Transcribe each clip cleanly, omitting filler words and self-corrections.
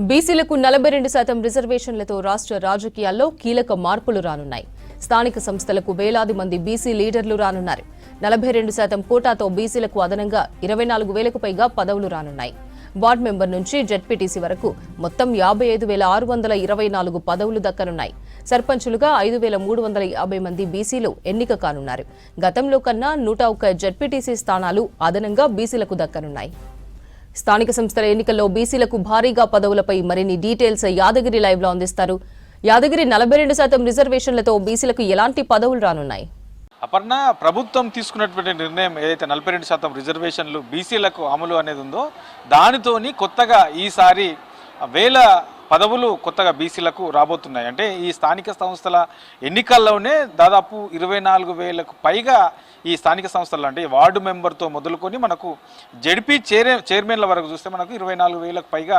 బీసీలకు 42% రిజర్వేషన్లతో రాష్ట్ర రాజకీయాల్లో కీలక మార్పులు రానున్నాయి. స్థానిక సంస్థలకు వేలాది మంది బీసీ లీడర్లు రానున్నారు. 42% కోటాతో బీసీలకు అదనంగా 24,000కు పైగా పదవులు రానున్నాయి. వార్డు మెంబర్ నుంచి జెడ్పీటీసీ వరకు మొత్తం 55,624 పదవులు దక్కనున్నాయి. సర్పంచులుగా 5,350 మంది బీసీలు ఎన్నిక కానున్నారు. గతంలో కన్నా 101 జెడ్పీటీసీ స్థానాలు అదనంగా బీసీలకు దక్కనున్నాయి. స్థానిక సంస్థల ఎన్నికల్లో బీసీలకు భారీగా పదవులపై మరిన్ని డీటెయిల్స్ యాదగిరి లైవ్ లో అందిస్తారు. యాదగిరి, 42% రిజర్వేషన్లతో బీసీలకు ఎలాంటి పదవులు రానున్నాయి? అపర్ణ, ప్రభుత్వం తీసుకున్నటువంటి నిర్ణయం ఏదైతే 42% రిజర్వేషన్లు బీసీలకు అమలు అనేది ఉందో దానితోని కొత్తగా ఈసారి వేల పదవులు కొత్తగా బీసీలకు రాబోతున్నాయి. అంటే ఈ స్థానిక సంస్థల ఎన్నికల్లోనే దాదాపు 24,000కు పైగా ఈ స్థానిక సంస్థలు అంటే వార్డు మెంబర్తో మొదలుకొని మనకు జెడ్పీ చైర్మన్ల వరకు చూస్తే మనకు 24,000కు పైగా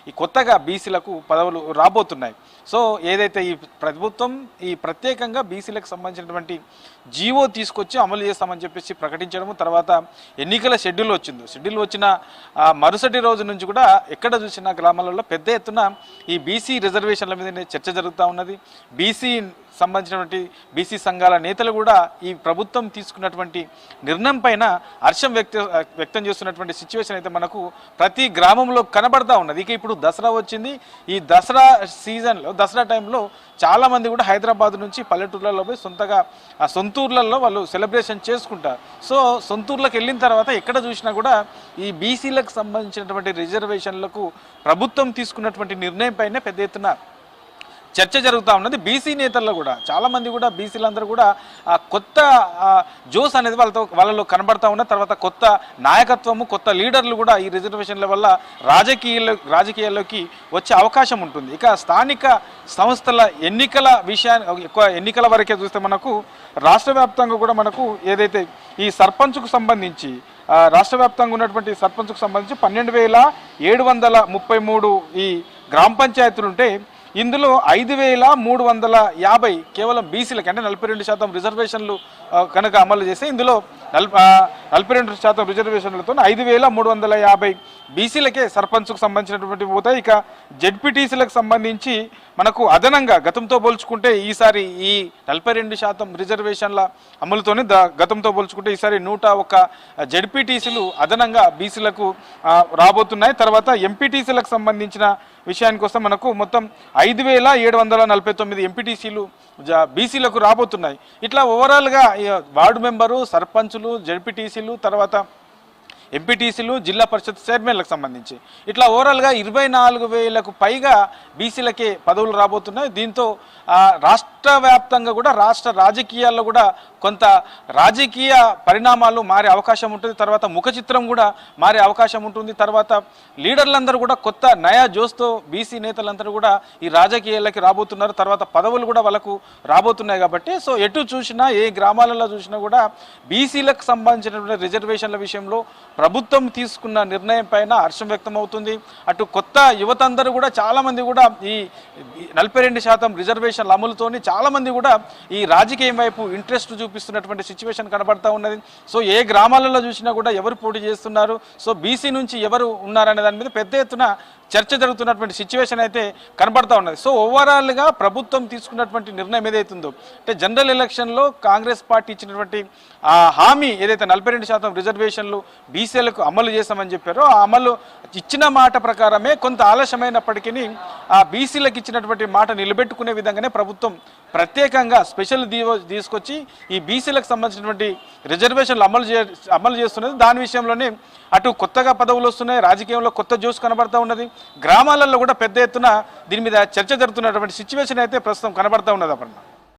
ఈ కొత్తగా బీసీలకు పదవులు రాబోతున్నాయి. సో ఏదైతే ఈ ప్రభుత్వం ఈ ప్రత్యేకంగా బీసీలకు సంబంధించినటువంటి జీవో తీసుకొచ్చి అమలు చేస్తామని చెప్పేసి ప్రకటించడము, తర్వాత ఎన్నికల షెడ్యూల్ వచ్చిన మరుసటి రోజు నుంచి కూడా ఎక్కడ చూసినా గ్రామాలలో పెద్ద ఎత్తున ఈ బీసీ రిజర్వేషన్ల మీద చర్చ జరుగుతూ ఉన్నది. సంబంధించినటువంటి బీసీ సంఘాల నేతలు కూడా ఈ ప్రభుత్వం తీసుకున్నటువంటి నిర్ణయం పైన హర్షం వ్యక్తం చేస్తున్నటువంటి సిచ్యువేషన్ అయితే మనకు ప్రతి గ్రామంలో కనబడతా ఉన్నది. ఇక ఇప్పుడు దసరా వచ్చింది. ఈ దసరా సీజన్లో, దసరా టైంలో చాలామంది కూడా హైదరాబాద్ నుంచి పల్లెటూర్లలో పోయి సొంతూర్లలో వాళ్ళు సెలబ్రేషన్ చేసుకుంటారు. సో సొంతూర్లకు వెళ్ళిన తర్వాత ఎక్కడ చూసినా కూడా ఈ బీసీలకు సంబంధించినటువంటి రిజర్వేషన్లకు ప్రభుత్వం తీసుకున్నటువంటి నిర్ణయం పైన పెద్ద ఎత్తున చర్చ జరుగుతూ ఉన్నది. బీసీ నేతల్లో కూడా చాలామంది కూడా బీసీలందరూ కూడా కొత్త జోస్ అనేది వాళ్ళలో కనబడతా ఉన్న తర్వాత కొత్త నాయకత్వము, కొత్త లీడర్లు కూడా ఈ రిజర్వేషన్ల వల్ల రాజకీయాల్లోకి వచ్చే అవకాశం ఉంటుంది. ఇక స్థానిక సంస్థల ఎన్నికల ఎక్కువ ఎన్నికల వరకే చూస్తే మనకు రాష్ట్ర వ్యాప్తంగా కూడా మనకు ఏదైతే ఈ సర్పంచ్కు సంబంధించి రాష్ట్ర వ్యాప్తంగా ఉన్నటువంటి సర్పంచ్కు సంబంధించి 12,733 ఈ గ్రామ పంచాయతీలు ఉంటే ఇందులో 5,350 కేవలం బీసీలకి అంటే 42% రిజర్వేషన్లు కనుక అమలు చేస్తే ఇందులో 42% రిజర్వేషన్లతో 5,350 బీసీలకే సర్పంచ్కు సంబంధించినటువంటి పోతాయి. ఇక జెడ్పీటీసీలకు సంబంధించి మనకు అదనంగా గతంతో పోల్చుకుంటే ఈసారి ఈ 42% రిజర్వేషన్ల అమలుతోనే గతంతో పోల్చుకుంటే ఈసారి 101 జెడ్పీటీసీలు అదనంగా బీసీలకు రాబోతున్నాయి. తర్వాత ఎంపీటీసీలకు సంబంధించిన విషయానికి వస్తే మనకు మొత్తం 5,749 ఎంపీటీసీలు బీసీలకు రాబోతున్నాయి. ఇట్లా ఓవరాల్గా వార్డు మెంబరు, సర్పంచులు, జెడ్పీటీసీలు, తర్వాత ఎంపీటీసీలు, జిల్లా పరిషత్ చైర్మన్లకు సంబంధించి ఇట్లా ఓవరాల్గా 24,000కు పైగా బీసీలకే పదవులు రాబోతున్నాయి. దీంతో రాష్ట్ర వ్యాప్తంగా కూడా రాష్ట్ర రాజకీయాల్లో కూడా కొంత రాజకీయ పరిణామాలు మారే అవకాశం ఉంటుంది. తర్వాత ముఖ చిత్రం కూడా మారే అవకాశం ఉంటుంది. తర్వాత లీడర్లందరూ కూడా కొత్త నయా జోస్తో బీసీ నేతలందరూ కూడా ఈ రాజకీయాలకి రాబోతున్నారు. తర్వాత పదవులు కూడా వాళ్ళకు రాబోతున్నాయి. కాబట్టి సో ఎటు చూసినా, ఏ గ్రామాలలో చూసినా కూడా బీసీలకు సంబంధించినటువంటి రిజర్వేషన్ల విషయంలో ప్రభుత్వం తీసుకున్న నిర్ణయం పైన హర్షం వ్యక్తం అవుతుంది. అటు కొత్త యువత అందరూ కూడా చాలామంది కూడా ఈ 42% రిజర్వేషన్ల అమలుతోని చాలామంది కూడా ఈ రాజకీయం వైపు ఇంట్రెస్ట్ చూపిస్తున్నటువంటి సిచ్యువేషన్ కనబడతా ఉన్నది. సో ఏ గ్రామాలలో చూసినా కూడా ఎవరు పోటీ చేస్తున్నారు, సో బీసీ నుంచి ఎవరు ఉన్నారనే దాని మీద పెద్ద ఎత్తున చర్చ జరుగుతున్నటువంటి సిచ్యువేషన్ అయితే కనబడతా ఉన్నది. సో ఓవరాల్గా ప్రభుత్వం తీసుకున్నటువంటి నిర్ణయం ఏదైతుందో అంటే జనరల్ ఎలక్షన్లో కాంగ్రెస్ పార్టీ ఇచ్చినటువంటి హామీ ఏదైతే 42% రిజర్వేషన్లు బీసీలకు అమలు చేస్తామని చెప్పారో ఆ అమలు ఇచ్చిన మాట ప్రకారమే కొంత ఆలస్యమైనప్పటికీ ఆ బీసీలకు ఇచ్చినటువంటి మాట నిలబెట్టుకునే విధంగానే ప్రభుత్వం ప్రత్యేకంగా స్పెషల్ తీసుకొచ్చి ఈ బీసీలకు సంబంధించినటువంటి రిజర్వేషన్లు అమలు చేస్తున్నది. దాని విషయంలోనే అటు కొత్తగా పదవులు వస్తున్నాయి, రాజకీయంలో కొత్త జోస్ కనబడతా ఉన్నది, గ్రామాలలో కూడా పెద్ద ఎత్తున దీని మీద చర్చ జరుగుతున్నటువంటి సిచ్యువేషన్ అయితే ప్రస్తుతం కనబడతా ఉన్నది. అప్పుడు